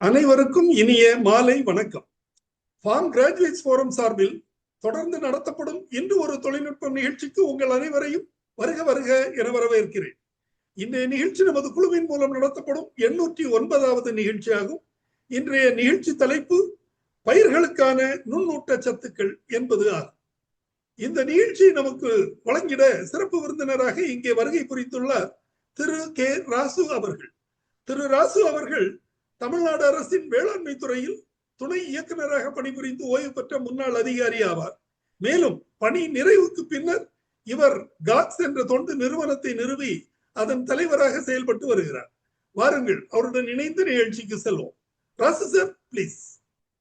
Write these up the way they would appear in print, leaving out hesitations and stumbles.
அனைவருக்கும் இனிய மாலை வணக்கம். ஃபார்ம் கிராஜுவேட்ஸ் ஃபோரம் சார்பில் தொடர்ந்து நடத்தப்படும் இன்று ஒரு தொழில்நுட்ப நிகழ்ச்சிக்கு உங்கள் அனைவரையும் வருக வருக என வரவேற்கிறேன். இன்றைய நிகழ்ச்சி நமது குழுவின் மூலம் நடத்தப்படும் 809வது நிகழ்ச்சியாகும். இன்றைய நிகழ்ச்சி தலைப்பு பயிர்களுக்கான நுண்ணூட்டச்சத்துக்கள் என்பது ஆகும். இந்த நிகழ்ச்சியை நமக்கு வழங்கிட சிறப்பு விருந்தினராக இங்கே வருகை புரிந்துள்ளார் திரு கே ராசு அவர்கள். திரு ராசு அவர்கள் தமிழ்நாடு அரசின் வேளாண்மை துறையில் துணை இயக்குநராக பணிபுரிந்து ஓய்வு பெற்ற முன்னாள் அதிகாரி ஆவார். மேலும் பணி நிறைவுக்கு பின்னர் இவர் காக்ஸ் என்ற தொண்டு நிறுவனத்தை நிறுவி அதன் தலைவராக செயல்பட்டு வருகிறார். வாருங்கள், அவருடன் இணைந்து நிகழ்ச்சிக்கு செல்வோம். Rasu sir, please.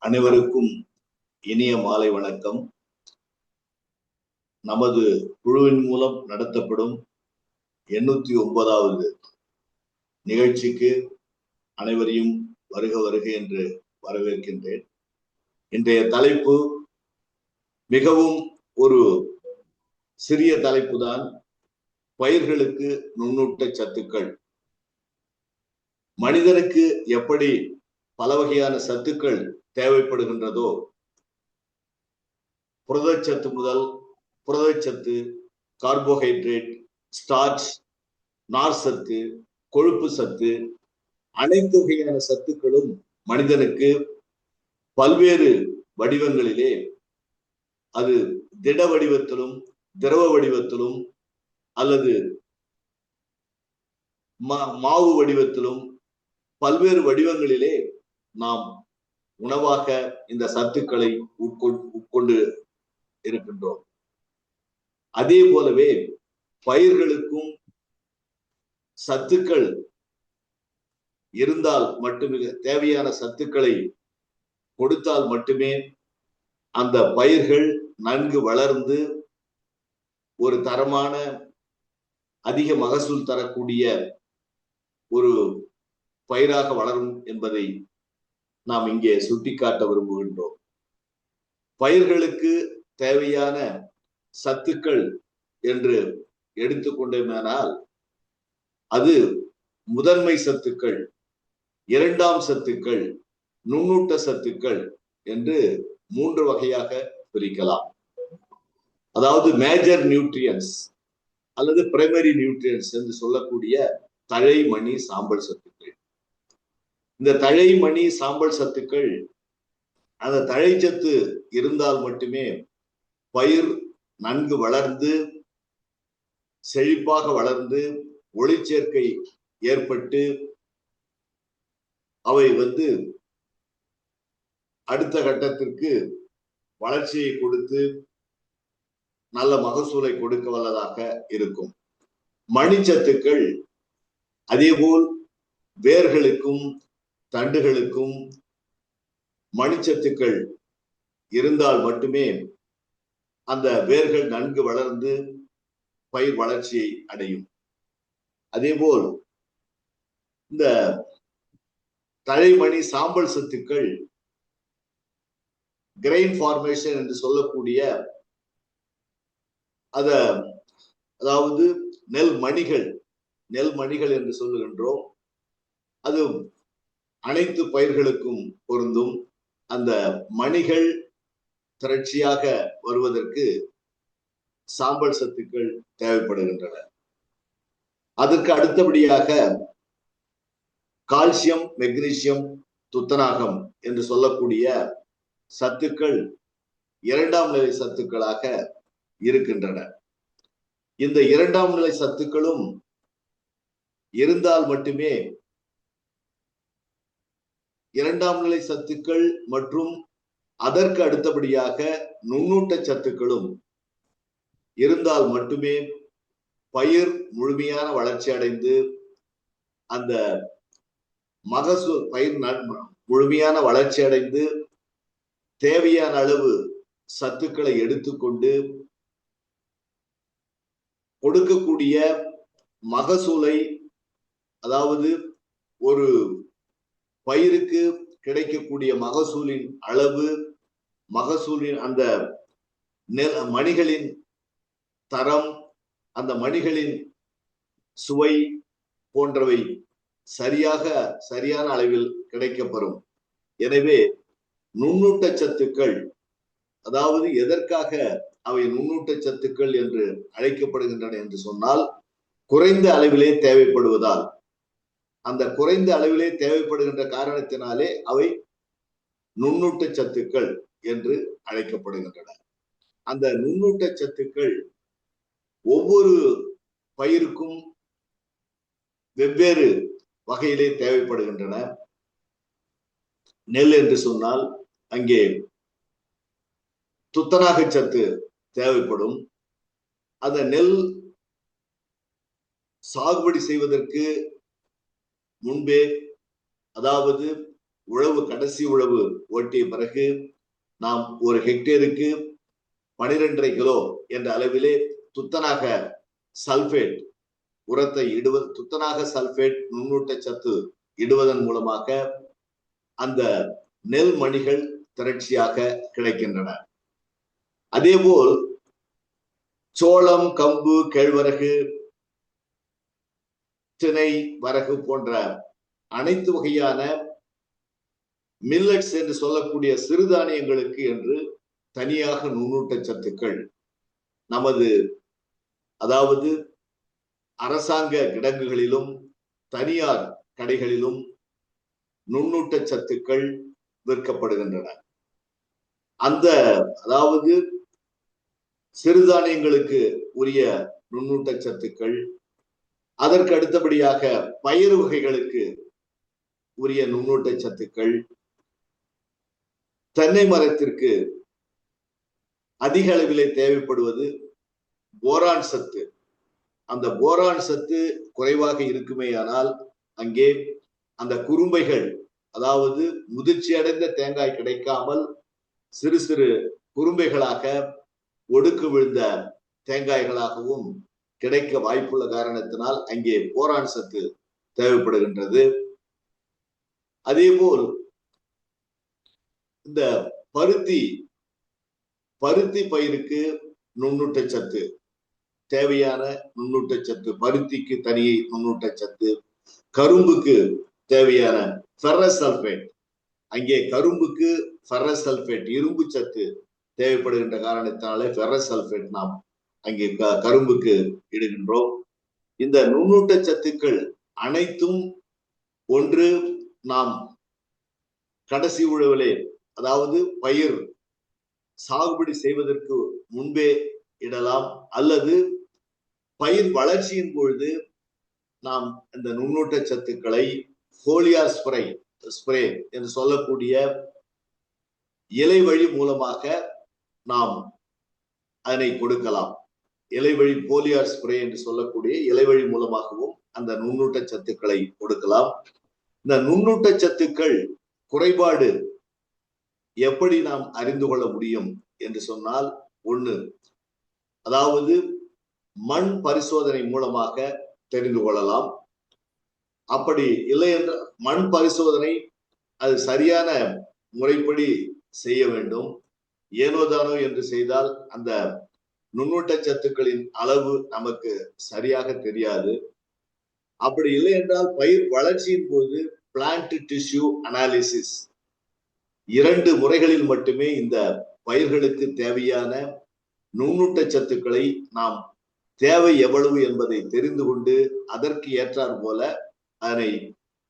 அனைவருக்கும் இனிய மாலை வணக்கம். நமது குழுவின் மூலம் நடத்தப்படும் 809வது நிகழ்ச்சிக்கு அனைவரையும் வருக வருக என்று வரவேற்கின்றேன். இன்றைய தலைப்பு மிகவும் ஒரு சிறிய தலைப்பு தான். பயிர்களுக்கு நுண்ணூட்ட சத்துக்கள். மனிதனுக்கு எப்படி பல வகையான சத்துக்கள் தேவைப்படுகின்றதோ, புரதச்சத்து முதல் புரதச்சத்து, கார்போஹைட்ரேட், ஸ்டார்ச், நார் சத்து, கொழுப்பு சத்து, அனைத்து வகையான சத்துக்களும் மனிதனுக்கு பல்வேறு வடிவங்களிலே, அது திட வடிவத்திலும் திரவ வடிவத்திலும் அல்லது மாவு வடிவத்திலும் பல்வேறு வடிவங்களிலே நாம் உணவாக இந்த சத்துக்களை உட்கொண்டு இருக்கின்றோம். அதே போலவே பயிர்களுக்கும் சத்துக்கள் இருந்தால் மட்டுமே, தேவையான சத்துக்களை கொடுத்தால் மட்டுமே அந்த பயிர்கள் நன்கு வளர்ந்து ஒரு தரமான அதிக மகசூல் தரக்கூடிய ஒரு பயிராக வளரும் என்பதை நாம் இங்கே சுட்டிக்காட்ட விரும்புகின்றோம். பயிர்களுக்கு தேவையான சத்துக்கள் என்று எடுத்துக்கொண்டோமானால் அது முதன்மை சத்துக்கள், இரண்டாம் சத்துக்கள், நுண்ணூட்ட சத்துக்கள் என்று 3 வகையாக பிரிக்கலாம். அதாவது மேஜர் நியூட்ரியன்ஸ் அல்லது பிரைமரி நியூட்ரியன்ஸ் என்று சொல்லக்கூடிய தழை, மணி, சாம்பல் சத்துக்கள். இந்த தழை, மணி, சாம்பல் சத்துக்கள், அந்த தழைச்சத்து இருந்தால் மட்டுமே பயிர் நன்கு வளர்ந்து செழிப்பாக வளர்ந்து ஒளிச்சேர்க்கை ஏற்பட்டு அவை அடுத்த கட்டத்திற்கு வளர்ச்சியை கொடுத்து நல்ல மகசூலை கொடுக்க வல்லதாக இருக்கும். மணிச்சத்துக்கள் அதேபோல் வேர்களுக்கும் தண்டுகளுக்கும் மணிச்சத்துக்கள் இருந்தால் மட்டுமே அந்த வேர்கள் நன்கு வளர்ந்து பயிர் வளர்ச்சியை அடையும். அதேபோல் இந்த தழைமணி, சாம்பல் சத்துக்கள் கிரெயின் ஃபார்மேஷன் என்று சொல்லக்கூடிய அதாவது நெல் மணிகள் என்று சொல்லுகின்றோம். அது அனைத்து பயிர்களுக்கும் பொருந்தும். அந்த மணிகள் திரட்சியாக வருவதற்கு சாம்பல் சத்துக்கள் தேவைப்படுகின்றன. அதற்கு அடுத்தபடியாக கால்சியம், மெக்னீசியம், துத்தநாகம் என்று சொல்லக்கூடிய சத்துக்கள் 2ஆம் நிலை சத்துக்களாக இருக்கின்றன. இந்த 2ஆம் நிலை சத்துக்களும் இருந்தால் மட்டுமே 2ஆம் நிலை சத்துக்கள் மற்றும் அதற்கு அடுத்தபடியாக நுண்ணூட்ட சத்துக்களும் இருந்தால் மட்டுமே பயிர் முழுமையான வளர்ச்சி அடைந்து அந்த மகசூல், பயிர் முழுமையான வளர்ச்சி அடைந்து தேவையான அளவு சத்துக்களை எடுத்துக்கொண்டு கொடுக்கக்கூடிய மகசூலை, அதாவது ஒரு பயிருக்கு கிடைக்கக்கூடிய மகசூலின் அளவு, மகசூலின் அந்த மணிகளின் தரம், அந்த மணிகளின் சுவை போன்றவை சரியான அளவில் கிடைக்கப்பெறும். எனவே நுண்ணூட்ட சத்துக்கள், அதாவது எதற்காக அவை நுண்ணூட்ட சத்துக்கள் என்று அழைக்கப்படுகின்றன என்று சொன்னால், குறைந்த அளவிலே தேவைப்படுவதால், அந்த குறைந்த அளவிலே தேவைப்படுகின்ற காரணத்தினாலே அவை நுண்ணூட்ட சத்துக்கள் என்று அழைக்கப்படுகின்றன. அந்த நுண்ணூட்ட சத்துக்கள் ஒவ்வொரு பயிருக்கும் வெவ்வேறு வகையிலே தேவைப்படுகின்றன. நெல் என்று சொன்னால் அங்கே துத்தநாக சத்து தேவைப்படும். அந்த நெல் சாகுபடி செய்வதற்கு முன்பே, அதாவது உழவு, கடைசி உழவு ஓட்டிய பிறகு, நாம் ஒரு ஹெக்டேருக்கு 12.5 கிலோ என்ற அளவிலே துத்தநாக சல்பேட் உரத்தை இடுவது, துத்தநாக சல்பேட் நுண்ணூட்ட சத்து இடுவதன் மூலமாக அந்த நெல் மணிகள் திரட்சியாக கிடைக்கின்றன. அதேபோல் சோளம், கம்பு, கேழ்வரகு, திணை, வரகு போன்ற அனைத்து வகையான மில்லட்ஸ் என்று சொல்லக்கூடிய சிறுதானியங்களுக்கு என்று தனியாக நுண்ணூட்ட சத்துக்கள் நமது, அதாவது அரசாங்க கிடங்குகளிலும் தனியார் கடைகளிலும் நுண்ணூட்ட சத்துக்கள் விற்கப்படுகின்றன. அந்த, அதாவது சிறுதானியங்களுக்கு உரிய நுண்ணூட்ட சத்துக்கள், அதற்கு அடுத்தபடியாக பயிர் வகைகளுக்கு உரிய நுண்ணூட்ட சத்துக்கள், தென்னை மரத்திற்கு அதிக அளவிலே தேவைப்படுவது போரான் சத்து. அந்த போரான் சத்து குறைவாக இருக்குமேயானால் அங்கே அந்த குறும்பைகள், அதாவது முதிர்ச்சி அடைந்த தேங்காய் கிடைக்காமல் சிறு சிறு குறும்பைகளாக, ஒடுக்கு விழுந்த தேங்காய்களாகவும் கிடைக்க வாய்ப்புள்ள காரணத்தினால் அங்கே போரான் சத்து தேவைப்படுகின்றது. அதேபோல் இந்த பருத்தி பயிருக்கு நுண்ணூட்ட சத்து, தேவையான நுண்ணூட்ட சத்து, பருத்திக்கு தனியை நுண்ணூட்ட சத்து, கரும்புக்கு தேவையான ஃபெரஸ் சல்பேட், அங்கே கரும்புக்கு ஃபெரஸ் சல்பேட் இரும்பு சத்து தேவைப்படுகின்ற காரணத்தினாலே ஃபெரஸ் சல்பேட் நாம் அங்கே கரும்புக்கு இடுகின்றோம். இந்த நுண்ணூட்ட சத்துக்கள் அனைத்தும் ஒன்று நாம் கடைசி உழவிலே, அதாவது பயிர் சாகுபடி செய்வதற்கு முன்பே இடலாம், அல்லது பயிர் வளர்ச்சியின் பொழுது நாம் இந்த நுண்ணூட்ட சத்துக்களை ஃபோலியார் ஸ்ப்ரே என்று சொல்லக்கூடிய இலை வழி மூலமாக நாம் அதனை கொடுக்கலாம். இலை வழி போலியார் ஸ்ப்ரே என்று சொல்லக்கூடிய இலை வழி மூலமாகவும் அந்த நுண்ணூட்ட சத்துக்களை கொடுக்கலாம். இந்த நுண்ணூட்ட சத்துக்கள் குறைபாடு எப்படி நாம் அறிந்து கொள்ள முடியும் என்று சொன்னால், ஒண்ணு, அதாவது மண் பரிசோதனை மூலமாக தெரிந்து கொள்ளலாம். அப்படி இல்லை என்ற மண் பரிசோதனை அது சரியான முறைப்படி செய்ய வேண்டும். ஏனோதானோ என்று செய்தால் அந்த நுண்ணூட்ட சத்துக்களின் அளவு நமக்கு சரியாக தெரியாது. அப்படி இல்லை என்றால் பயிர் வளர்ச்சியின் போது பிளான்ட் டிஷ்யூ அனாலிசிஸ் 2 முறைகளில் மட்டுமே இந்த பயிர்களுக்கு தேவையான நுண்ணூட்ட சத்துக்களை நாம் தேவை எவ்வளவு என்பதை தெரிந்து கொண்டு அதற்கு ஏற்றார் போல அதனை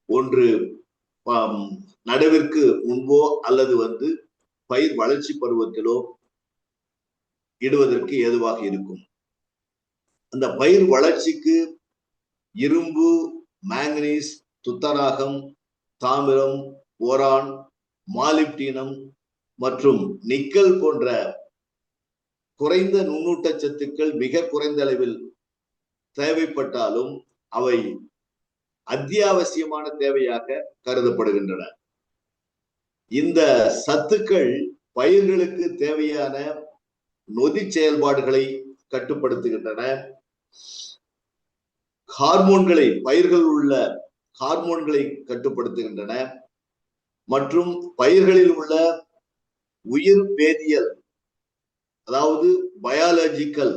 ஒன்று நடவிற்கு முன்போ அல்லது பயிர் வளர்ச்சி பருவத்திலோ இடுவதற்கு ஏதுவாக இருக்கும். அந்த பயிர் வளர்ச்சிக்கு இரும்பு, மாங்கனீஸ், துத்தநாகம், தாமிரம், போரான், மாலிப்டினம் மற்றும் நிக்கல் போன்ற குறைந்த நுண்ணூட்ட சத்துக்கள் மிக குறைந்த அளவில் தேவைப்பட்டாலும் அவை அத்தியாவசியமான தேவையாக கருதப்படுகின்றன. இந்த சத்துக்கள் பயிர்களுக்கு தேவையான நொதி செயல்பாடுகளை கட்டுப்படுத்துகின்றன. ஹார்மோன்களை, பயிர்கள் உள்ள ஹார்மோன்களை கட்டுப்படுத்துகின்றன. மற்றும் பயிர்களில் உள்ள உயிர் வேதியியல், அதாவது பயாலஜிக்கல்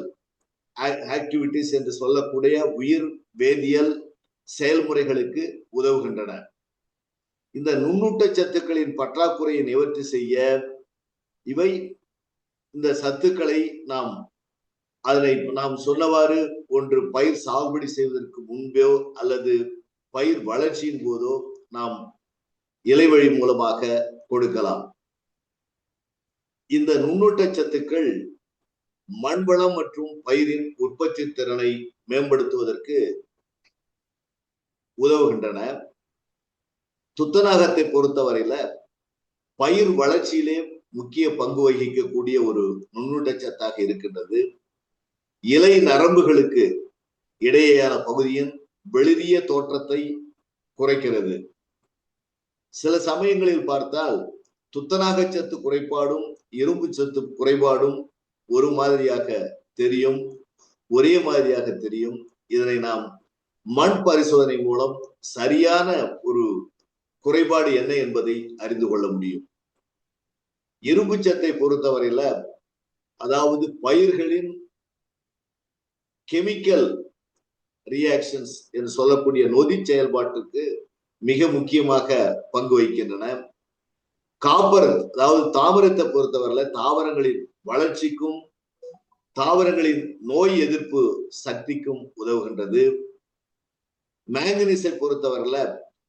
ஆக்டிவிட்டிஸ் என்று சொல்லக்கூடிய உயிர் வேதியியல் செயல்முறைகளுக்கு உதவுகின்றன. இந்த நுண்ணூட்டச்சத்துக்களின் பற்றாக்குறையை நிவர்த்தி செய்ய இவை இந்த சத்துக்களை நாம் சொன்னவாறு ஒன்று பயிர் சாகுபடி செய்வதற்கு முன்போ அல்லது பயிர் வளர்ச்சியின் போதோ நாம் இலைவழி மூலமாக கொடுக்கலாம். இந்த நுண்ணூட்டச்சத்துக்கள் மண்வளம் மற்றும் பயிரின் உற்பத்தி திறனை மேம்படுத்துவதற்கு உதவுகின்றன. துத்தநாகத்தை பொறுத்தவரையில பயிர் வளர்ச்சியிலே முக்கிய பங்கு வகிக்கக்கூடிய ஒரு நுண்ணூட்டச்சத்தாக இருக்கின்றது. இலை நரம்புகளுக்கு இடையேயான பகுதியின் வெளிரிய தோற்றத்தை குறைக்கிறது. சில சமயங்களில் பார்த்தால் துத்தநாகச்சத்து குறைபாடும் இரும்பு சத்து குறைபாடும் ஒரே மாதிரியாக தெரியும். இதனை நாம் மண் பரிசோதனை மூலம் சரியான ஒரு குறைபாடு என்ன என்பதை அறிந்து கொள்ள முடியும். இரும்பு சத்தை பொறுத்தவரையில அதாவது பயிர்களின் கெமிக்கல் ரியாக்ஷன்ஸ் என்று சொல்லக்கூடிய நொதி செயல்பாட்டுக்கு மிக முக்கியமாக பங்கு வகிக்கின்றன. காப்பர் அதாவது தாவரத்தை பொறுத்தவரையில தாவரங்களின் வளர்ச்சிக்கும் தாவரங்களின் நோய் எதிர்ப்பு சக்திக்கும் உதவுகின்றது. மேங்கனீஸை பொறுத்தவரையில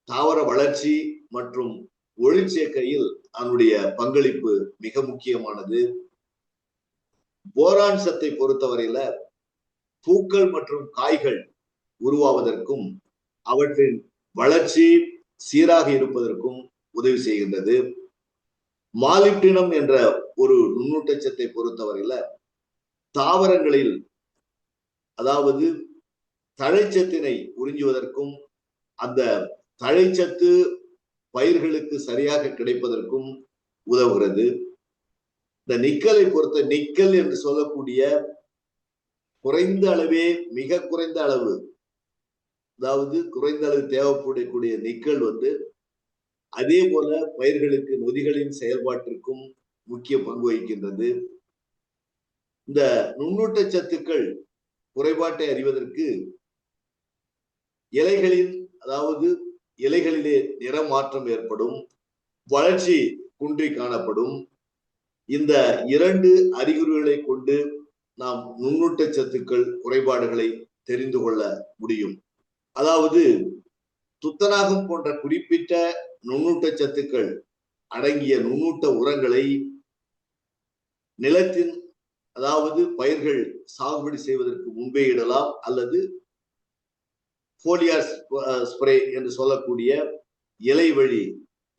தாவர வளர்ச்சி மற்றும் ஒளிச்சேர்க்கையில் அதனுடைய பங்களிப்பு மிக முக்கியமானது. போரான் சத்தை பொறுத்தவரையில பூக்கள் மற்றும் காய்கள் உருவாவதற்கும் அவற்றின் வளர்ச்சி சீராக இருப்பதற்கும் உதவி செய்கின்றது. மாலிப்டினம் என்ற ஒரு நுண்ணூட்டச்சத்தை பொறுத்தவரையில தாவரங்களில் அதாவது தழைச்சத்தினை உறிஞ்சுவதற்கும் அந்த தழைச்சத்து பயிர்களுக்கு சரியாக கிடைப்பதற்கும் உதவுகிறது. இந்த நிக்கலை பொறுத்த நிக்கல் என்று சொல்லக்கூடிய குறைந்த அளவே மிக குறைந்த அளவு அதாவது குறைந்த அளவு தேவைப்படக்கூடிய நிக்கல் அதே போல பயிர்களுக்கு நொதிகளின் செயல்பாட்டிற்கும் முக்கிய பங்கு வகிக்கின்றது. இந்த நுண்ணூட்டச்சத்துக்கள் குறைபாட்டை அறிவதற்கு இலைகளிலே நிறமாற்றம் ஏற்படும், வளர்ச்சி குன்றி காணப்படும். இந்த 2 அறிகுறிகளை கொண்டு நாம் நுண்ணூட்டச்சத்துக்கள் குறைபாடுகளை தெரிந்து கொள்ள முடியும். அதாவது துத்தநாகம் போன்ற குறிப்பிட்ட நுண்ணூட்டச்சத்துக்கள் அடங்கிய நுண்ணூட்ட உரங்களை நிலத்தின் அதாவது பயிர்கள் சாகுபடி செய்வதற்கு முன்பே இடலாம் அல்லது போலியார் ஸ்ப்ரே என்று சொல்லக்கூடிய இலை வழி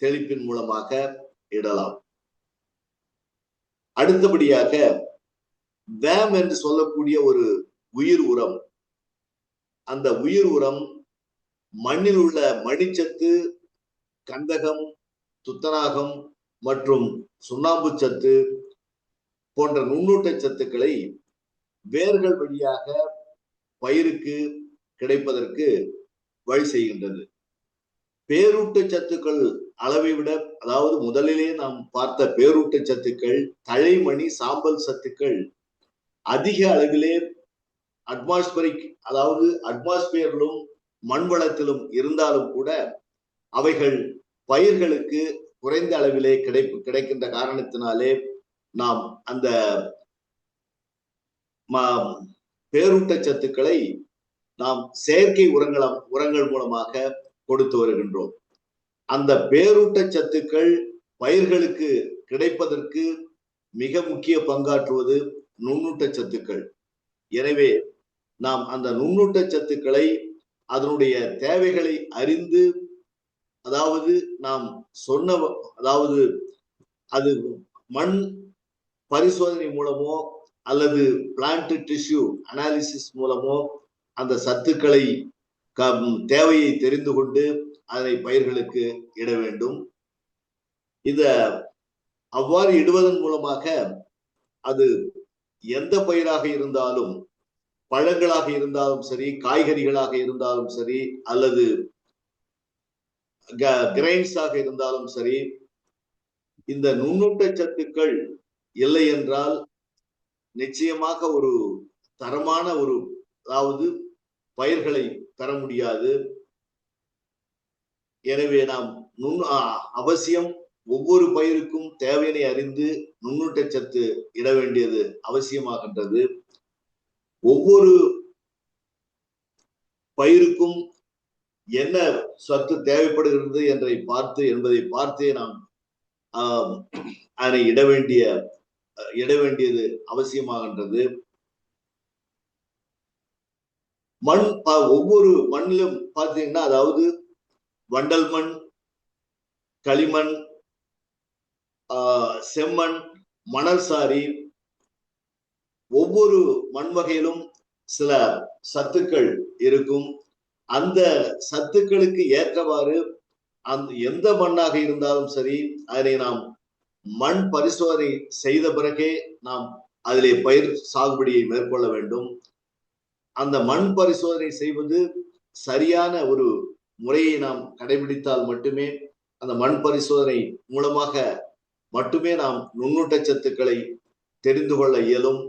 தெளிப்பின் மூலமாக இடலாம். அடுத்தபடியாக வேம் என்று சொல்லக்கூடிய ஒரு உயிர் உரம், அந்த உயிர் உரம் மண்ணில் உள்ள மணிச்சத்து, கந்தகம், துத்தநாகம் மற்றும் சுண்ணாம்பு சத்து போன்ற நுண்ணூட்ட சத்துக்களை வேர்கள் வழியாக பயிருக்கு கிடைப்பதற்கு வழி செய்கின்றது. பேரூட்ட சத்துக்கள் அளவை விட அதாவது முதலிலே நாம் பார்த்த பேரூட்ட சத்துக்கள், தழைமணி, சாம்பல் சத்துக்கள் அதிக அளவிலே அட்மாஸ்பியரிலும் மண்வளத்திலும் இருந்தாலும் கூட அவைகள் பயிர்களுக்கு குறைந்த அளவிலே கிடைக்கின்ற காரணத்தினாலே நாம் அந்த பேரூட்ட சத்துக்களை நாம் செயற்கை உரங்கள் மூலமாக கொடுத்து வருகின்றோம். அந்த பேரூட்ட சத்துக்கள் பயிர்களுக்கு கிடைப்பதற்கு மிக முக்கிய பங்காற்றுவது நுண்ணூட்ட சத்துக்கள். எனவே நாம் அந்த நுண்ணூட்ட சத்துக்களை அதனுடைய தேவைகளை அறிந்து அதாவது நாம் அது மண் பரிசோதனை மூலமோ அல்லது பிளான்ட் டிஷ்யூ அனாலிசிஸ் மூலமோ அந்த சத்துக்களை தேவையை தெரிந்து கொண்டு அதனை பயிர்களுக்கு இட வேண்டும். அவ்வாறு இடுவதன் மூலமாக அது எந்த பயிராக இருந்தாலும், பழங்களாக இருந்தாலும் சரி, காய்கறிகளாக இருந்தாலும் சரி, அல்லது கிரைன்ஸாக இருந்தாலும் சரி, இந்த நுண்ணூட்ட சத்துக்கள் இல்லை என்றால் நிச்சயமாக ஒரு தரமான அதாவது பயிர்களை பெற முடியாது. எனவே நாம் அவசியம் ஒவ்வொரு பயிருக்கும் தேவையினை அறிந்து நுண்ணூட்டச்சத்து இட வேண்டியது அவசியமாகின்றது. ஒவ்வொரு பயிருக்கும் என்ன சத்து தேவைப்படுகிறது என்பதை பார்த்தே நாம் அதனை இட வேண்டியது அவசியமாகின்றது. ஒவ்வொரு மண்ணிலும் பார்த்தீங்கன்னா, அதாவது வண்டல் மண், களிமண், செம்மண், மணல் சாரி, ஒவ்வொரு மண் வகையிலும் சில சத்துக்கள் இருக்கும். அந்த சத்துக்களுக்கு ஏற்றவாறு எந்த மண்ணாக இருந்தாலும் சரி, அதனை நாம் மண் பரிசோதனை செய்த பிறகே நாம் அதிலே பயிர் சாகுபடியை மேற்கொள்ள வேண்டும். அந்த மண் பரிசோதனை செய்வது சரியான ஒரு முறையை நாம் கடைபிடித்தால் மட்டுமே, அந்த மண் பரிசோதனை மூலமாக மட்டுமே நாம் நுண்ணூட்டச்சத்துக்களை தெரிந்து கொள்ள இயலும்.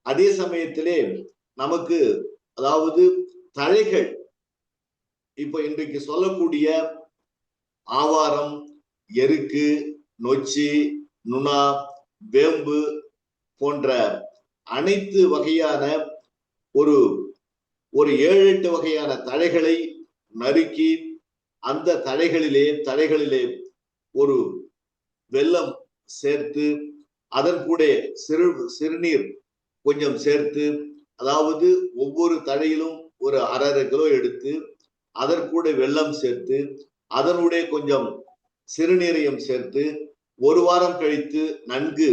அதே சமயத்திலே நமக்கு, அதாவது தழைகள், இப்ப இன்றைக்கு சொல்லக்கூடிய ஆவாரம், எருக்கு, நொச்சி, நுணா, வேம்பு போன்ற அனைத்து வகையான ஒரு 7-8 வகையான தழைகளை நறுக்கி அந்த தழைகளிலே ஒரு வெல்லம் சேர்த்து, அதன் கூட சிறுநீர் கொஞ்சம் சேர்த்து, அதாவது ஒவ்வொரு தழையிலும் ஒரு 1/2 கிலோ எடுத்து அதற்கூட வெல்லம் சேர்த்து அதனுடைய கொஞ்சம் சிறுநீரையும் சேர்த்து 1 வாரம் கழித்து நன்கு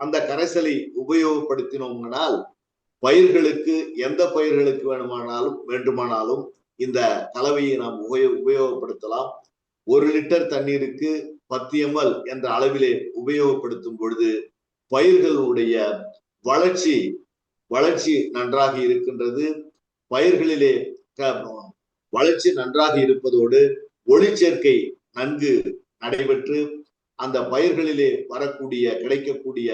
அந்த கரைசலை உபயோகப்படுத்தினோம்னால் பயிர்களுக்கு, எந்த பயிர்களுக்கு வேண்டுமானாலும் இந்த கலவையை நாம் உபயோகப்படுத்தலாம். 1 லிட்டர் தண்ணீருக்கு 10 ml என்ற அளவிலே உபயோகப்படுத்தும் பொழுது பயிர்களுடைய வளர்ச்சி நன்றாக இருக்கின்றது. பயிர்களிலே வளர்ச்சி நன்றாக இருப்பதோடு ஒளிச்சேர்க்கை நன்கு நடைபெற்று அந்த பயிர்களிலே கிடைக்கக்கூடிய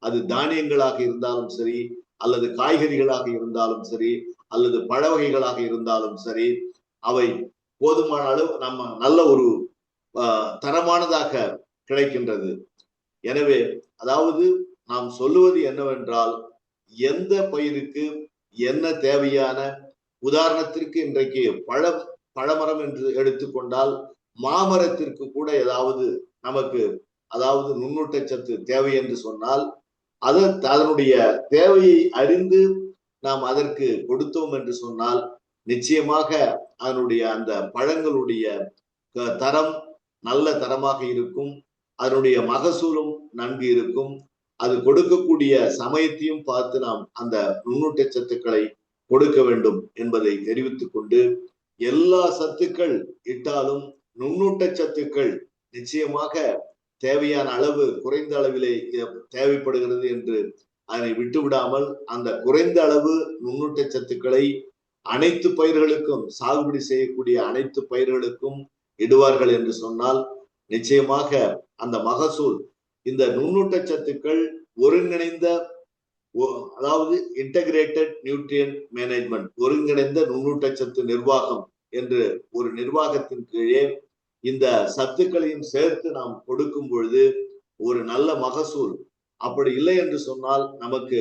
அது தானியங்களாக இருந்தாலும் சரி, அல்லது காய்கறிகளாக இருந்தாலும் சரி, அல்லது பழ வகைகளாக இருந்தாலும் சரி, அவை போதுமான அளவு நம்ம நல்ல ஒரு தரமானதாக கிடைக்கின்றது. எனவே அதாவது நாம் சொல்லுவது என்னவென்றால், எந்த பயிருக்கு என்ன தேவையான, உதாரணத்திற்கு இன்றைக்கு பழமரம் என்று எடுத்துக்கொண்டால், மாமரத்திற்கு கூட நமக்கு நுண்ணூட்டச்சத்து தேவை என்று சொன்னால், அதனுடைய தேவையை அறிந்து நாம் அதற்கு கொடுத்தோம் என்று சொன்னால், நிச்சயமாக அதனுடைய அந்த பழங்களுடைய தரம் நல்ல தரமாக இருக்கும். அதனுடைய மகசூலும் நன்கு இருக்கும். அது கொடுக்கக்கூடிய சமயத்தையும் பார்த்து நாம் அந்த நுண்ணூட்டச்சத்துக்களை கொடுக்க வேண்டும் என்பதை தெரிவித்துக் கொண்டு, எல்லா சத்துக்கள் இட்டாலும் நுண்ணூட்டச்சத்துக்கள் நிச்சயமாக தேவையான அளவு குறைந்த அளவிலே தேவைப்படுகிறது என்று அதனை விட்டுவிடாமல், அந்த குறைந்த அளவு நுண்ணூட்டச்சத்துக்களை அனைத்து பயிர்களுக்கும், சாகுபடி செய்யக்கூடிய அனைத்து பயிர்களுக்கும் இடுவார்கள் என்று சொன்னால், நிச்சயமாக அந்த மகசூல், இந்த நுண்ணூட்டச்சத்துக்கள் ஒருங்கிணைந்த, அதாவது இன்டகிரேட்டட் நியூட்ரியன்ட் மேனேஜ்மெண்ட், ஒருங்கிணைந்த நுண்ணூட்டச்சத்து நிர்வாகம் என்று ஒரு நிர்வாகத்தின் கீழே இந்த சத்துக்களையும் சேர்த்து நாம் கொடுக்கும் பொழுது ஒரு நல்ல மகசூல். அப்படி இல்லை என்று சொன்னால் நமக்கு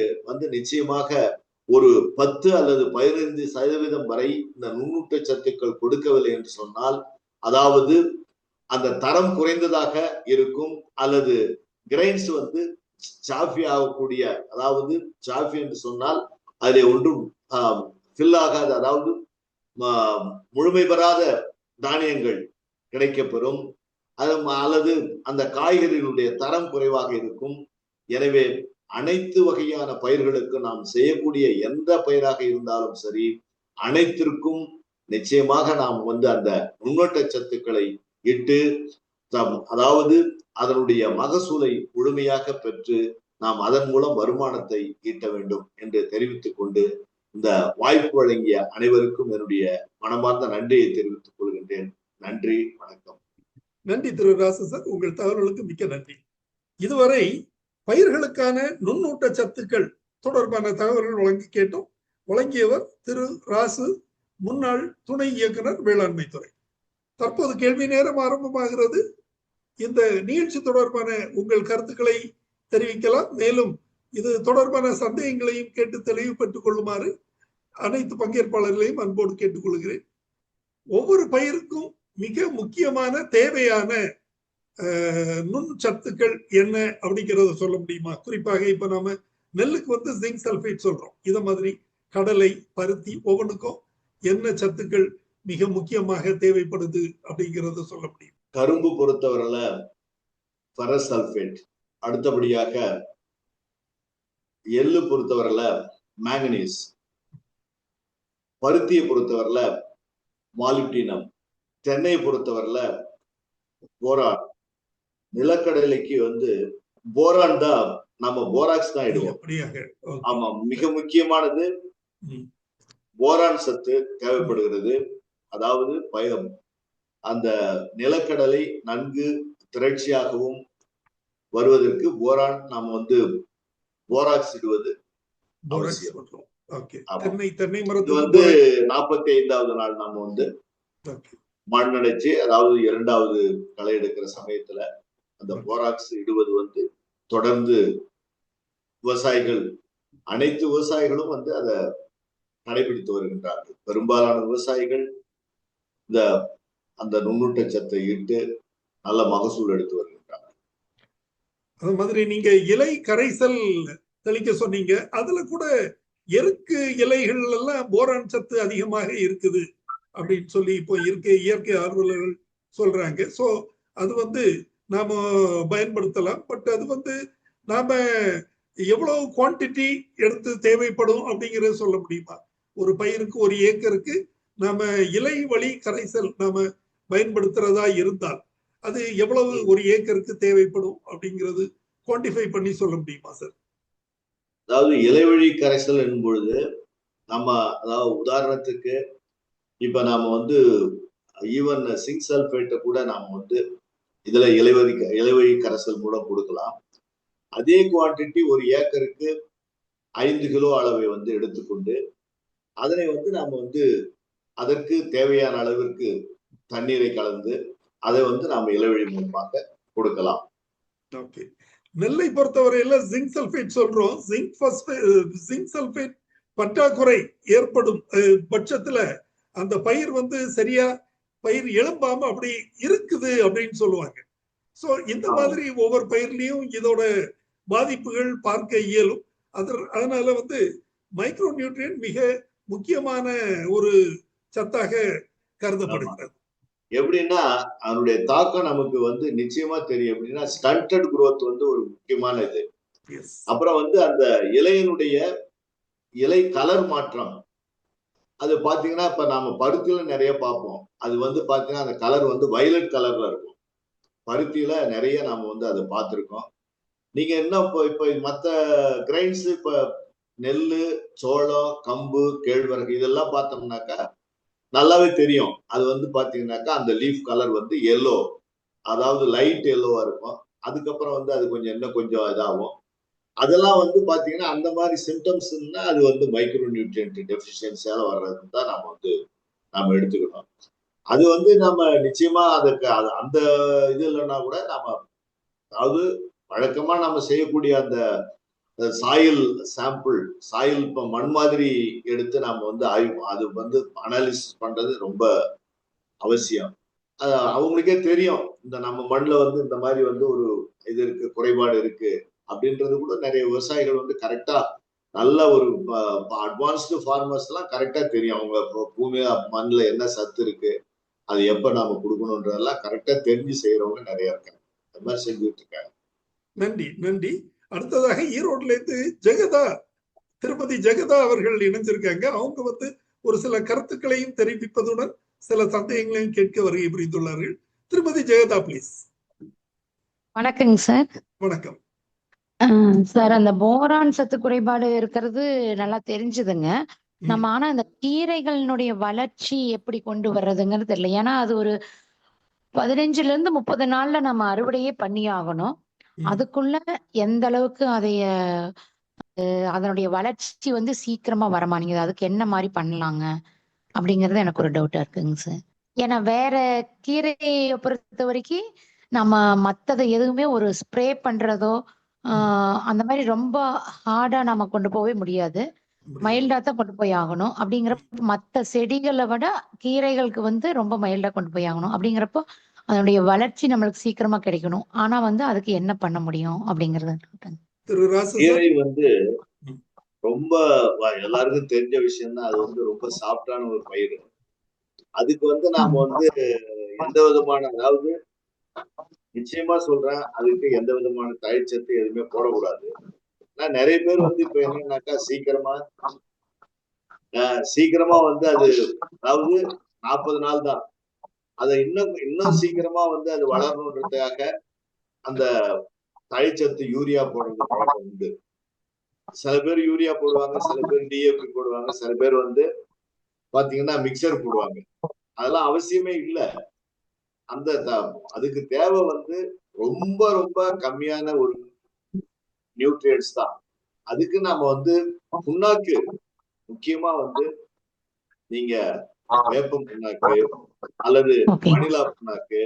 நிச்சயமாக ஒரு 10 அல்லது 15% வரை இந்த நுண்ணூட்டச்சத்துக்கள் கொடுக்கவில்லை என்று சொன்னால், அதாவது அந்த தரம் குறைந்ததாக இருக்கும், அல்லது கிரைன்ஸ் சாஃபி ஆகக்கூடிய, அதாவது சாஃபி என்று சொன்னால் அதிலே ஒன்றும் ஃபில் ஆகாத, அதாவது முழுமை பெறாத தானியங்கள் கிடைக்கப்பெறும், அல்லது அந்த காய்கறிகளுடைய தரம் குறைவாக இருக்கும். எனவே அனைத்து வகையான பயிர்களுக்கு நாம் செய்யக்கூடிய எந்த பயிராக இருந்தாலும் சரி, அனைத்திற்கும் நிச்சயமாக நாம் அந்த நுண்ணூட்டச்சத்துக்களை இட்டு, அதாவது அதனுடைய மகசூலை முழுமையாக பெற்று நாம் அதன் மூலம் வருமானத்தை ஈட்ட வேண்டும் என்று தெரிவித்துக் கொண்டு, இந்த வாய்ப்பு வழங்கிய அனைவருக்கும் என்னுடைய மனமார்ந்த நன்றியை தெரிவித்துக் கொள்கின்றேன். நன்றி, வணக்கம். நன்றி திரு ராசு சார், உங்கள் தகவல்களுக்கு மிக்க நன்றி. இதுவரை பயிர்களுக்கான நுண்ணூட்ட சத்துக்கள் தொடர்பான தகவல்கள் வழங்கி கேட்டோம். வழங்கியவர் திரு ராசு முன்னாள் துணை இயக்குனர் வேளாண்மை துறை. தற்போது கேள்வி நேரம் ஆரம்பமாகிறது. இந்த நிகழ்ச்சி தொடர்பான உங்கள் கருத்துக்களை தெரிவிக்கலாம். மேலும் இது தொடர்பான சந்தேகங்களையும் கேட்டு தெளிவுபட்டுக் கொள்ளுமாறு அனைத்து பங்கேற்பாளர்களையும் அன்போடு கேட்டுக்கொள்கிறேன். ஒவ்வொரு பயிருக்கும் மிக முக்கியமான தேவையான நுண் சத்துக்கள் என்ன அப்படிங்கிறத சொல்ல முடியுமா? குறிப்பாக இப்ப நாம நெல்லுக்கு வந்து ஜிங்க் சல்பேட் சொல்றோம். இத மாதிரி கடலை, பருத்தி ஒவ்வொன்றுக்கும் என்ன சத்துக்கள் மிக முக்கியமாக தேவைப்படுது அப்படிங்கிறத சொல்ல முடியும்? கரும்பு பொறுத்தவரையில ஃபெரஸ் சல்பேட், அடுத்தபடியாக எள்ளு பொறுத்தவரையில மேங்கனீஸ், பருத்தியை பொறுத்தவரையில மாலிப்டினம், தென்னையை பொறுத்தவரையில போரான், நிலக்கடலைக்கு வந்து போரான் தான், நம்ம போராக்ஸ் தான் இடுவோம். ஆமா, மிக முக்கியமானது போரான் சத்து தேவைப்படுகிறது. அதாவது அந்த நிலக்கடலை நன்கு திரட்சியாகவும் வருவதற்கு போரான் நாம் வந்து போராக்ஸ் இடுவது அவசியம். இது வந்து 45வது நாள் நாம வந்து மண் அடைச்சு, அதாவது 2வது களை எடுக்கிற சமயத்துல அந்த போராக்ஸ் இடுவது வந்து தொடர்ந்து விவசாயிகள், அனைத்து விவசாயிகளும் வந்து அதை கடைபிடித்து வருகின்றார்கள். பெரும்பாலான விவசாயிகள் அந்த நுண்ணூட்டச்சத்தை இட்டு நல்ல மகசூல் எடுத்து வருகின்றாங்க. அது மாதிரி நீங்க இலை கரைசல் தெளிக்க சொன்னீங்க. அதுல கூட எருக்கு இலைகள் எல்லாம் போரான் சத்து அதிகமாக இருக்குது அப்படின்னு சொல்லி இப்போ இயற்கை ஆர்வலர்கள் சொல்றாங்க. சோ அது வந்து நாம பயன்படுத்தலாம். பட் அது வந்து நாம எவ்வளவு குவான்டிட்டி எடுத்து தேவைப்படும் அப்படிங்கறத சொல்ல முடியுமா? ஒரு பயிருக்கு, ஒரு ஏக்கருக்கு நாம இலை வழி கரைசல் நாம பயன்படுத்துறதா இருந்தால் அது எவ்வளவு ஒரு ஏக்கருக்கு தேவைப்படும் அப்படிங்கிறது குவான்டிஃபை பண்ணி சொல்ல முடியுமா சார்? அதாவது இலைவழி கரைசல் என்னும் பொழுது நம்ம, அதாவது உதாரணத்துக்கு இப்ப நாம வந்து ஈவன் சிங்க் சல்பேட்டை கூட நாம வந்து இதுல இலைவழி கரைசல் மூலம் கொடுக்கலாம். அதே குவான்டிட்டி ஒரு ஏக்கருக்கு 5 கிலோ அளவை வந்து எடுத்துக்கொண்டு அதனை வந்து நாம வந்து அதற்கு தேவையான அளவிற்கு தண்ணீரை கலந்து அதை வந்து நாம இலைவழி மூலமாக கொடுக்கலாம். ஓகே. நெல்லை பொறுத்தவரையில ஜிங்க் சல்பேட் சொல்றோம். ஜிங்க் சல்பேட் பற்றாக்குறை ஏற்படும் பட்சத்துல அந்த பயிர் வந்து சரியா பயிர் எழும்பாம அப்படி இருக்குது அப்படின்னு சொல்லுவாங்க. சோ இந்த மாதிரி ஒவ்வொரு பயிர்லயும் இதோட பாதிப்புகள் பார்க்க இயலும். அதனால வந்து மைக்ரோ நியூட்ரியன்ட் மிக முக்கியமான ஒரு சத்தாக கருதப்படுகிறது. எப்படின்னா அதனுடைய தாக்கம் நமக்கு வந்து நிச்சயமா தெரியும். எப்படின்னா ஸ்டண்டட் குரோத் வந்து ஒரு முக்கியமான இது. அப்புறம் வந்து அந்த இலையினுடைய இலை கலர் மாற்றம், அது பாத்தீங்கன்னா இப்ப நாம பருத்தியில நிறைய பார்ப்போம். அது வந்து பாத்தீங்கன்னா அந்த கலர் வந்து வயலட் கலர்ல இருக்கும். பருத்தியில நிறைய நாம வந்து அதை பார்த்திருக்கோம். நீங்க என்ன இப்ப மத்த கிரைன்ஸ், இப்ப நெல்லு, சோளம், கம்பு, கேழ்வரகு இதெல்லாம் பார்த்தோம்னாக்கா நல்லாவே தெரியும். அது வந்து பாத்தீங்கன்னாக்கா அந்த லீஃப் கலர் வந்து எல்லோ, அதாவது லைட் எல்லோவா இருக்கும். அதுக்கப்புறம் வந்து அது இன்னும் கொஞ்சம் இதாகும். அதெல்லாம் வந்து பாத்தீங்கன்னா அந்த மாதிரி சிம்டம்ஸ்னா அது வந்து மைக்ரோ நியூட்ரியன்ட் டெஃபிஷியன்சியால வர்றதுன்னு தான் நாம எடுத்துக்கணும். அது வந்து நம்ம நிச்சயமா அதுக்கு அந்த இது இல்லைன்னா கூட அதாவது வழக்கமா நம்ம செய்யக்கூடிய அந்த சாயில் சாம்பிள், சாயில் இப்ப மண் மாதிரி எடுத்து நாம வந்து அது வந்து அனாலிசிஸ் பண்றது ரொம்ப அவசியம். அவங்களுக்கே தெரியும் இந்த நம்ம மண்ணுல வந்து இந்த மாதிரி வந்து ஒரு இது இருக்கு, குறைபாடு இருக்கு அப்படின்றது கூட நிறைய விவசாயிகள் வந்து கரெக்டா, நல்ல ஒரு அட்வான்ஸ்டு ஃபார்மர்ஸ் எல்லாம் கரெக்டா தெரியும். அவங்க பூமியில மண்ணுல என்ன சத்து இருக்கு, அது எப்ப நாம கொடுக்கணும்ன்றதெல்லாம் கரெக்டா தெரிஞ்சு செய்யறவங்க நிறைய இருக்காங்க. அந்த மாதிரி செஞ்சுட்டு இருக்காங்க. நன்றி நன்றி. அடுத்ததாக ஈரோட்ல இருந்து திருமதி ஜெகதா அவர்கள் இணைஞ்சிருக்காங்க. அவங்க வந்து ஒரு சில கருத்துக்களையும் தெரிவிப்பதுடன் சில சந்தேகங்களையும் கேட்க வருகை புரிந்துள்ளார்கள். திருமதி ஜெகதா பிளீஸ். வணக்கங்க சார். வணக்கம் சார். அந்த போரான் சத்து குறைபாடு இருக்கிறது நல்லா தெரிஞ்சுதுங்க. நம்ம ஆனா அந்த கீரைகளினுடைய வளர்ச்சி எப்படி கொண்டு வர்றதுங்கிறது தெரியல. ஏன்னா அது ஒரு 15ல இருந்து 30 நாள்ல நம்ம அறுவடையே பண்ணி ஆகணும். அதுக்குள்ள எந்த அளவுக்கு அதனுடைய வளர்ச்சி வந்து சீக்கிரமா வரமாட்டேங்குது. அதுக்கு என்ன மாதிரி பண்ணலாங்க? அப்படிங்கறது எனக்கு ஒரு டவுட்டா இருக்குங்க சார். ஏன்னா வேற கீரையை பொறுத்த வரைக்கும் நம்ம மத்ததை எதுவுமே ஒரு ஸ்ப்ரே பண்றதோ அந்த மாதிரி ரொம்ப ஹார்டா நம்ம கொண்டு போகவே முடியாது. மைல்டா தான் கொண்டு போய் ஆகணும். அப்படிங்கிறப்ப மத்த செடிகளை விட கீரைகளுக்கு வந்து ரொம்ப மைல்டா கொண்டு போய் ஆகணும். அப்படிங்கிறப்போ அதனுடைய வளர்ச்சி நம்மளுக்கு சீக்கிரமா கிடைக்கணும். ஆனா வந்து அதுக்கு என்ன பண்ண முடியும் அப்படிங்கறது திரு ராசு சார். கீரை வந்து ரொம்ப எல்லாருக்கும் தெரிஞ்ச விஷயம் தான். அது வந்து ரொம்ப சாஃப்டான ஒரு பயிர். அதுக்கு வந்து நாம வந்து எந்த விதமான, அதாவது நிச்சயமா சொல்றேன், அதுக்கு எந்த விதமான தழைச்சத்து எதுவுமே போடக்கூடாது. ஆனா நிறைய பேர் வந்து இப்ப என்னன்னாக்கா சீக்கிரமா வந்து அது, அதாவது 40 நாள் தான், அதை இன்னும் சீக்கிரமா வந்து அது வளரணுன்றதுக்காக அந்த தழைச்சத்து யூரியா போடுறது பழக்கம் உண்டு. சில பேர் யூரியா போடுவாங்க, சில பேர் டிஏபி போடுவாங்க, சில பேர் வந்து பாத்தீங்கன்னா மிக்சர் போடுவாங்க. அதெல்லாம் அவசியமே இல்லை. அந்த அதுக்கு தேவை வந்து ரொம்ப ரொம்ப கம்மியான ஒரு நியூட்ரியன்ஸ் தான். அதுக்கு நாம வந்து புண்ணாக்கு, முக்கியமா வந்து நீங்க வேப்பம் புண்ணாக்கு அல்லது மணிலா புண்ணாக்கு,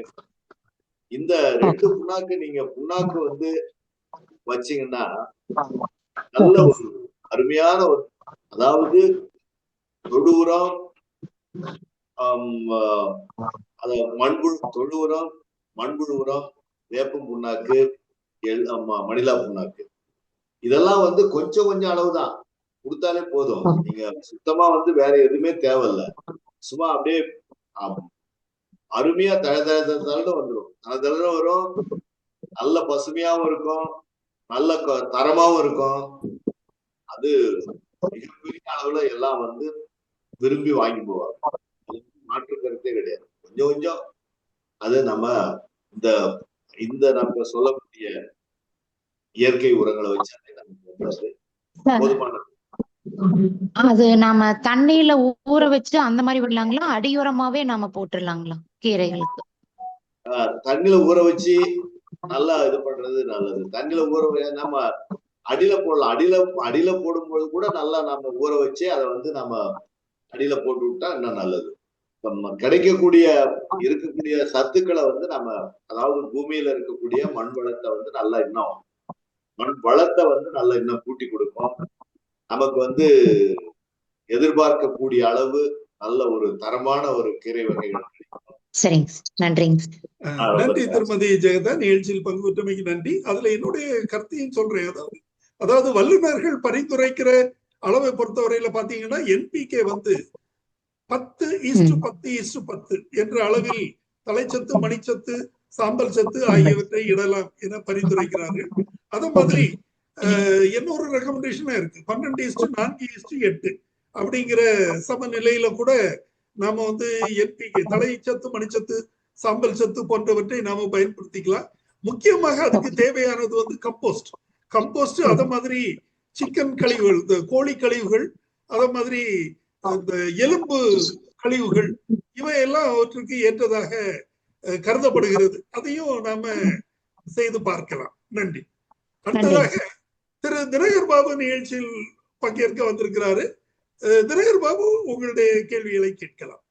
இந்த 2 புண்ணாக்கு நீங்க புண்ணாக்கு வந்து வச்சீங்கன்னா நல்ல ஒரு அருமையான ஒரு, அதாவது தொழு உரம், தொழு உரம், மண்புழு உரம், வேப்பம் புண்ணாக்கு, மணிலா புண்ணாக்கு, இதெல்லாம் வந்து கொஞ்சம் கொஞ்சம் அளவுதான் கொடுத்தாலே போதும். நீங்க சுத்தமா வந்து வேற எதுவுமே தேவையில்ல. சும்மா அப்படியே அருமையா தழ வந்துடும். தழ வரும், நல்ல பசுமையாவும் இருக்கும், நல்ல தரமாவும் இருக்கும். அது மிகப்பெரிய அளவுல எல்லாம் வந்து விரும்பி வாங்கி போவாங்க. மாற்று கருத்தே கிடையாது. கொஞ்சம் கொஞ்சம் அது நம்ம இந்த நம்ம சொல்லக்கூடிய இயற்கை உரங்களை வச்சாலே நமக்கு போதுமான. அது நாம தண்ணியில ஊற வச்சு அந்த மாதிரி விடலாங்களா, அடியுரமாவே நாம போட்டுடலாங்களா கீரைகளுக்கு? தண்ணியில ஊற வச்சு நல்லா இது பண்றது நல்லது. தண்ணியில ஊற நம்ம அடியில போடலாம். அடியில போடும்போது கூட நல்லா நம்ம ஊற வச்சு அதை வந்து நம்ம அடியில போட்டு விட்டா இன்னும் நல்லது. இருக்கக்கூடிய சத்துக்களை வந்து நம்ம, அதாவது பூமியில இருக்கக்கூடிய மண் வளத்தை வந்து நல்லா இன்னும் கூட்டி கொடுக்கும். நமக்கு வந்து எதிர்பார்க்கக்கூடிய அளவு நல்ல ஒரு தரமான ஒரு கீரை வகைகள் கிடைக்கும். சரிங்க, நன்றிங்க. நன்றி திருமதி ஜெகதா, நிகழ்ச்சியில் பங்கு பெற்றமைக்கு நன்றி. அதுல என்னுடைய கருத்தையும் சொல்றேன். அதாவது வல்லுநர்கள் பரிந்துரைக்கிற அளவை பொறுத்தவரையில பாத்தீங்கன்னா என்பிகே வந்து 10:10:10 என்ற அளவில் தலைச்சத்து, மணிச்சத்து, சாம்பல் சத்து ஆகியவற்றை இடலாம் என பரிந்துரைக்கிறார்கள். அதே மாதிரி இன்னொரு ரெக்கமெண்டேஷனா இருக்கு, 12:4:8 அப்படிங்கிற சமநிலையில கூட நாம வந்து என்பிகே, தலைச்சத்து, மணிச்சத்து, சாம்பல் சத்து போன்றவற்றை நாம பயன்படுத்திக்கலாம். முக்கியமாக அதுக்கு தேவையானது வந்து கம்போஸ்ட், அத மாதிரி சிக்கன் கழிவுகள், இந்த கோழி கழிவுகள், அத மாதிரி அந்த எலும்பு கழிவுகள், இவையெல்லாம் அவற்றுக்கு ஏற்றதாக கருதப்படுகிறது. அதையும் நாம செய்து பார்க்கலாம். நன்றி. அடுத்ததாக திரு தினகர் பாபு நிகழ்ச்சியில் பங்கேற்க வந்திருக்கிறாரு. தினகர் பாபு, உங்களுடைய கேள்விகளை கேட்கலாம்.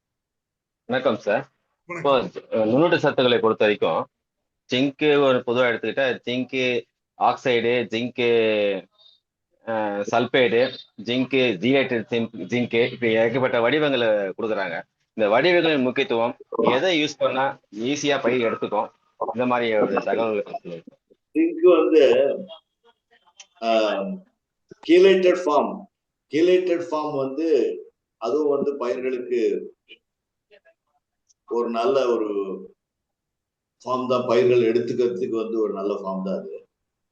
வணக்கம் சார். இப்போ நுண்ணூட்ட சத்துக்களை பொறுத்த வரைக்கும் ஜிங்கு ஒரு பொதுவாக எடுத்துக்கிட்டா ஜிங்கு ஆக்சைடு, ஜிங்கு சல்பைடு, ஜிங்கு ஜிலேட்டட் ஜிங்கு, இப்படி ஏகப்பட்ட வடிவங்களை கொடுக்குறாங்க. இந்த வடிவங்களின் முக்கியத்துவம், எதை யூஸ் பண்ணா ஈஸியா பயிர் எடுத்துக்கும், இந்த மாதிரி ஒரு தகவல்கள். ஜிங்கு வந்து கீலேட்டட் ஃபார்ம் வந்து அதுவும் வந்து பயிர்களுக்கு ஒரு நல்ல ஒரு ஃபார்ம் தான். பயிர்கள் எடுத்துக்கிறதுக்கு வந்து ஒரு நல்ல ஃபார்ம் தான் அது.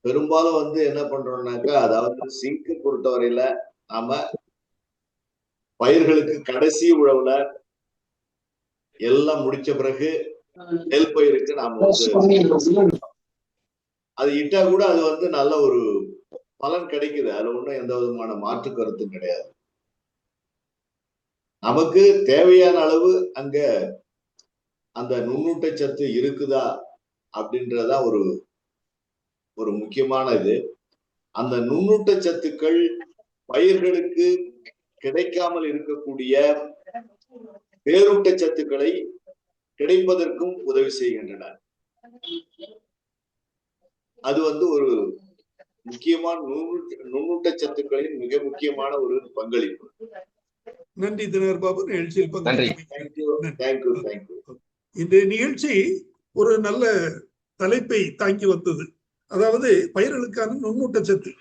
பெரும்பாலும் வந்து என்ன பண்றோம்னாக்கா, அதாவது ஜிங்கு பொறுத்தவரையில நாம பயிர்களுக்கு கடைசி உழவுல எல்லாம் முடிச்ச பிறகு நெல் பயிருக்கு நாம வந்து அது இட்டா கூட அது வந்து நல்ல ஒரு பலன் கிடைக்குது. அதுல ஒண்ணும் எந்த விதமான மாற்று கருத்தும் கிடையாது. நமக்கு தேவையான அளவு அங்க அந்த நுண்ணூட்ட சத்து இருக்குதா அப்படின்றதா ஒரு முக்கியமான இது. அந்த நுண்ணூட்ட சத்துக்கள் பயிர்களுக்கு கிடைக்காமல் இருக்கக்கூடிய பேரூட்டச்சத்துக்களை கிடைப்பதற்கும் உதவி செய்கின்றன. அது வந்து ஒரு முக்கியமான நுண்ணூட்டச்சத்துக்களின் மிக முக்கியமான ஒரு பங்களிப்பு. நன்றி தினகர் பாபு, நிகழ்ச்சியில் நன்றி. இந்த நிகழ்ச்சி ஒரு நல்ல தலைப்பை தாங்கி வந்தது. அதாவது பயிர்களுக்கான நுண்ணூட்டச்சத்து.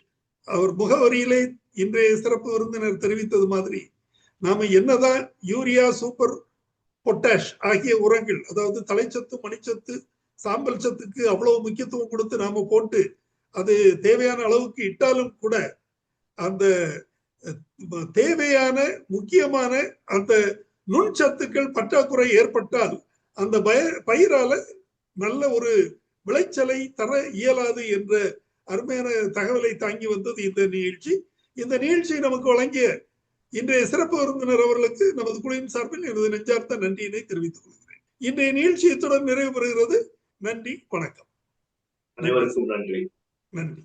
அவர் முகவரியிலே இன்றைய சிறப்பு விருந்தினர் தெரிவித்தது மாதிரி நாம என்னதான் யூரியா, சூப்பர் பொட்டாஷ் ஆகிய உரங்கள், அதாவது தலைச்சத்து, மணிச்சத்து, சாம்பல் சத்துக்கு அவ்வளவு முக்கியத்துவம் கொடுத்து நாம போட்டு அது தேவையான அளவுக்கு இட்டாலும் கூட அந்த தேவையான முக்கியமான அந்த நுண்சத்துக்கள் பற்றாக்குறை ஏற்பட்டால் அந்த பயிரால நல்ல ஒரு விளைச்சலை தர இயலாது என்ற அருமையான தகவலை தாங்கி வந்தது இந்த நிகழ்ச்சி. இந்த நிகழ்ச்சியை நமக்கு வழங்கிய இன்றைய சிறப்பு விருந்தினர் அவர்களுக்கு நமது குழுவின் சார்பில் எனது நெஞ்சார்த்த நன்றியினை தெரிவித்துக் கொள்கிறேன். இன்றைய நிகழ்ச்சி இத்துடன் நிறைவு பெறுகிறது. நன்றி, வணக்கம். அனைவருக்கும் நன்றி. நன்றி.